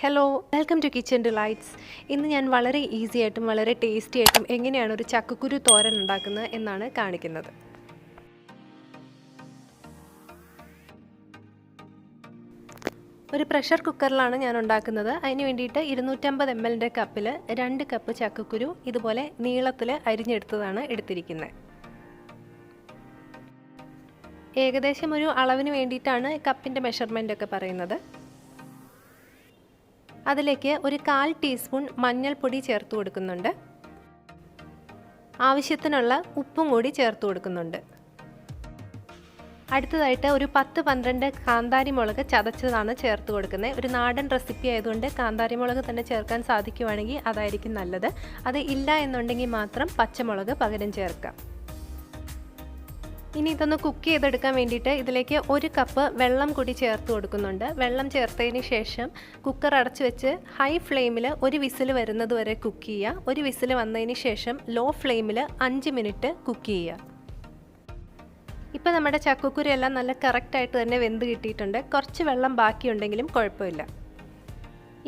Hello, welcome to kitchen delights. ഇന്ന് ഞാൻ വളരെ ഈസി ആയിട്ടും വളരെ ടേസ്റ്റി ആയിട്ടും എങ്ങനെയാണ് ഒരു ചക്കക്കുരു തോരൻ ഉണ്ടാക്കുന്നത് എന്നാണ് കാണിക്കുന്നത്. ഒരു പ്രഷർ കുക്കറിലാണ് ഞാൻ ഉണ്ടാക്കുന്നത്. അതിന് വേണ്ടിയിട്ട് 250 ml കപ്പിൽ 2 കപ്പ് ചക്കക്കുരു ഇതുപോലെ നീളത്തിൽ അരിഞ്ഞെടുത്തതാണ് എടുത്തിരിക്കുന്നത്. ഏകദേശം ഒരു അളവിന് വേണ്ടിയിട്ടാണ് കപ്പിൻ്റെ മെഷർമെൻ്റ് ഒക്കെ പറയുന്നത്. അതിലേക്ക് ഒരു 1/4 ടീസ്പൂൺ മഞ്ഞൾപ്പൊടി ചേർത്ത് കൊടുക്കുന്നുണ്ട്. ആവശ്യത്തിനുള്ള ഉപ്പും കൂടി ചേർത്ത് കൊടുക്കുന്നുണ്ട്. അടുത്തതായിട്ട് ഒരു 10-12 കാന്താരി മുളക് ചതച്ചതാണ് ചേർത്ത് കൊടുക്കുന്നത്. ഒരു നാടൻ റെസിപ്പി ആയതുകൊണ്ട് കാന്താരി മുളക് തന്നെ ചേർക്കാൻ സാധിക്കുവാണെങ്കിൽ അതായിരിക്കും നല്ലത്. അത് ഇല്ല എന്നുണ്ടെങ്കിൽ മാത്രം പച്ചമുളക് പകരം ചേർക്കാം. ഇനി ഇതൊന്ന് കുക്ക് ചെയ്തെടുക്കാൻ വേണ്ടിയിട്ട് ഇതിലേക്ക് 1 കപ്പ് വെള്ളം കൂടി ചേർത്ത് കൊടുക്കുന്നുണ്ട്. വെള്ളം ചേർത്തതിന് ശേഷം കുക്കർ അടച്ചു വെച്ച് ഹൈ ഫ്ലെയിമിൽ ഒരു വിസിൽ വരുന്നത് വരെ കുക്ക് ചെയ്യുക. ഒരു വിസിൽ വന്നതിന് ശേഷം ലോ ഫ്ലെയിമിൽ 5 മിനിറ്റ് കുക്ക് ചെയ്യുക. ഇപ്പോൾ നമ്മുടെ ചക്കക്കുരു എല്ലാം നല്ല കറക്റ്റായിട്ട് തന്നെ വെന്ത് കിട്ടിയിട്ടുണ്ട്. കുറച്ച് വെള്ളം ബാക്കിയുണ്ടെങ്കിലും കുഴപ്പമില്ല.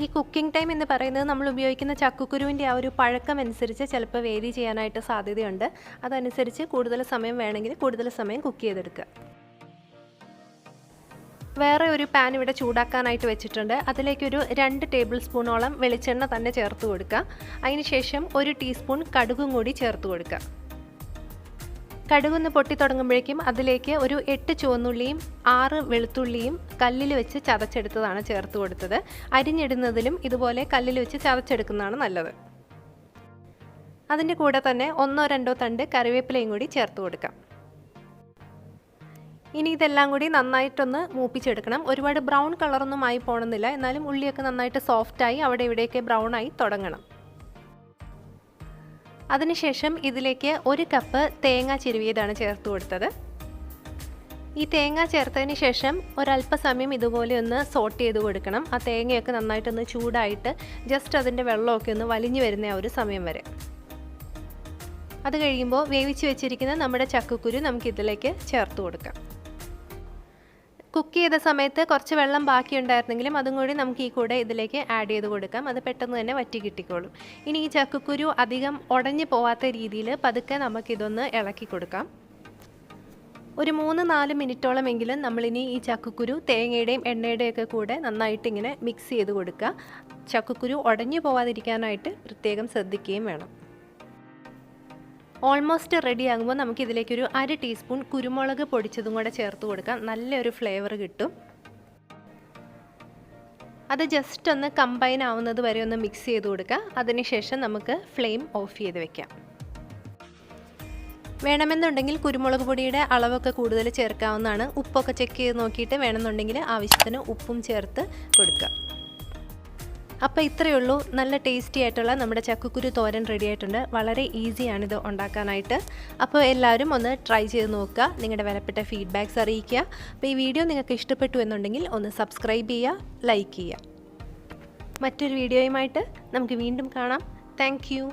ഈ കുക്കിംഗ് ടൈം എന്ന് പറയുന്നത് നമ്മൾ ഉപയോഗിക്കുന്ന ചക്കക്കുരുവിൻ്റെ ആ ഒരു പഴക്കം അനുസരിച്ച് ചിലപ്പോൾ വേരി ചെയ്യാനായിട്ട് സാധ്യതയുണ്ട്. അതനുസരിച്ച് കൂടുതൽ സമയം വേണമെങ്കിൽ കൂടുതൽ സമയം കുക്ക് ചെയ്തെടുക്കുക. വേറെ ഒരു പാൻ ഇവിടെ ചൂടാക്കാനായിട്ട് വെച്ചിട്ടുണ്ട്. അതിലേക്കൊരു 2 ടേബിൾ സ്പൂണോളം വെളിച്ചെണ്ണ തന്നെ ചേർത്ത് കൊടുക്കുക. അതിനുശേഷം 1 ടീസ്പൂൺ കടുകും കൂടി ചേർത്ത് കൊടുക്കുക. കടുകൊന്ന് പൊട്ടി തുടങ്ങുമ്പോഴേക്കും അതിലേക്ക് ഒരു 8 ചുവന്നുള്ളിയും 6 വെളുത്തുള്ളിയും കല്ലിൽ വെച്ച് ചതച്ചെടുത്തതാണ് ചേർത്ത് കൊടുത്തത്. അരിഞ്ഞിടുന്നതിലും ഇതുപോലെ കല്ലിൽ വെച്ച് ചതച്ചെടുക്കുന്നതാണ് നല്ലത്. അതിൻ്റെ കൂടെ തന്നെ 1-2 തണ്ട് കറിവേപ്പിലയും കൂടി ചേർത്ത് കൊടുക്കാം. ഇനി ഇതെല്ലാം കൂടി നന്നായിട്ടൊന്ന് മൂപ്പിച്ചെടുക്കണം. ഒരുപാട് ബ്രൗൺ കളറൊന്നും ആയി പോകണമെന്നില്ല. എന്നാലും ഉള്ളിയൊക്കെ നന്നായിട്ട് സോഫ്റ്റായി അവിടെ ഇവിടെയൊക്കെ ബ്രൗൺ ആയി തുടങ്ങണം. അതിനുശേഷം ഇതിലേക്ക് 1 കപ്പ് തേങ്ങ ചിരുവിയതാണ് ചേർത്ത് കൊടുത്തത്. ഈ തേങ്ങ ചേർത്തതിന് ശേഷം ഒരല്പസമയം ഇതുപോലെ ഒന്ന് സോട്ട് ചെയ്ത് കൊടുക്കണം. ആ തേങ്ങയൊക്കെ നന്നായിട്ടൊന്ന് ചൂടായിട്ട് ജസ്റ്റ് അതിൻ്റെ വെള്ളമൊക്കെ ഒന്ന് വലിഞ്ഞു വരുന്ന ആ ഒരു സമയം വരെ. അത് കഴിയുമ്പോൾ വേവിച്ച് വെച്ചിരിക്കുന്ന നമ്മുടെ ചക്കക്കുരു നമുക്കിതിലേക്ക് ചേർത്ത് കൊടുക്കാം. കുക്ക് ചെയ്ത സമയത്ത് കുറച്ച് വെള്ളം ബാക്കിയുണ്ടായിരുന്നെങ്കിലും അതും കൂടി നമുക്ക് ഈ കൂടെ ഇതിലേക്ക് ആഡ് ചെയ്ത് കൊടുക്കാം. അത് പെട്ടെന്ന് തന്നെ വറ്റി കിട്ടിക്കോളും. ഇനി ഈ ചക്കക്കുരു അധികം ഉടഞ്ഞു പോവാത്ത രീതിയിൽ പതുക്കെ നമുക്കിതൊന്ന് ഇളക്കി കൊടുക്കാം. ഒരു 3-4 മിനിറ്റോളം എങ്കിലും നമ്മളിനി ഈ ചക്കക്കുരു തേങ്ങയുടെയും എണ്ണയുടെയൊക്കെ കൂടെ നന്നായിട്ട് ഇങ്ങനെ മിക്സ് ചെയ്ത് കൊടുക്കുക. ചക്കക്കുരു ഉടഞ്ഞു പോവാതിരിക്കാനായിട്ട് പ്രത്യേകം ശ്രദ്ധിക്കുകയും വേണം. ഓൾമോസ്റ്റ് റെഡി ആകുമ്പോൾ നമുക്കിതിലേക്കൊരു 1/2 ടീസ്പൂൺ കുരുമുളക് പൊടിച്ചതും കൂടെ ചേർത്ത് കൊടുക്കാം. നല്ലൊരു ഫ്ലേവർ കിട്ടും. അത് ജസ്റ്റ് ഒന്ന് കമ്പൈൻ ആവുന്നത് വരെ ഒന്ന് മിക്സ് ചെയ്ത് കൊടുക്കുക. അതിനുശേഷം നമുക്ക് ഫ്ലെയിം ഓഫ് ചെയ്ത് വെക്കാം. വേണമെന്നുണ്ടെങ്കിൽ കുരുമുളക് പൊടിയുടെ അളവൊക്കെ കൂടുതൽ ചേർക്കാവുന്നതാണ്. ഉപ്പൊക്കെ ചെക്ക് ചെയ്ത് നോക്കിയിട്ട് വേണമെന്നുണ്ടെങ്കിൽ ആവശ്യത്തിന് ഉപ്പും ചേർത്ത് കൊടുക്കുക. അപ്പോൾ ഇത്രയേ ഉള്ളൂ. നല്ല ടേസ്റ്റി ആയിട്ടുള്ള നമ്മുടെ ചക്കക്കുരു തോരൻ റെഡി ആയിട്ടുണ്ട്. വളരെ ഈസിയാണിത് ഉണ്ടാക്കാനായിട്ട്. അപ്പോൾ എല്ലാവരും ഒന്ന് ട്രൈ ചെയ്ത് നോക്കുക. നിങ്ങളുടെ വിലപ്പെട്ട ഫീഡ്ബാക്ക്സ് അറിയിക്കുക. അപ്പോൾ ഈ വീഡിയോ നിങ്ങൾക്ക് ഇഷ്ടപ്പെട്ടു എന്നുണ്ടെങ്കിൽ ഒന്ന് സബ്സ്ക്രൈബ് ചെയ്യുക, ലൈക്ക് ചെയ്യുക. മറ്റൊരു വീഡിയോയുമായിട്ട് നമുക്ക് വീണ്ടും കാണാം. Thank you.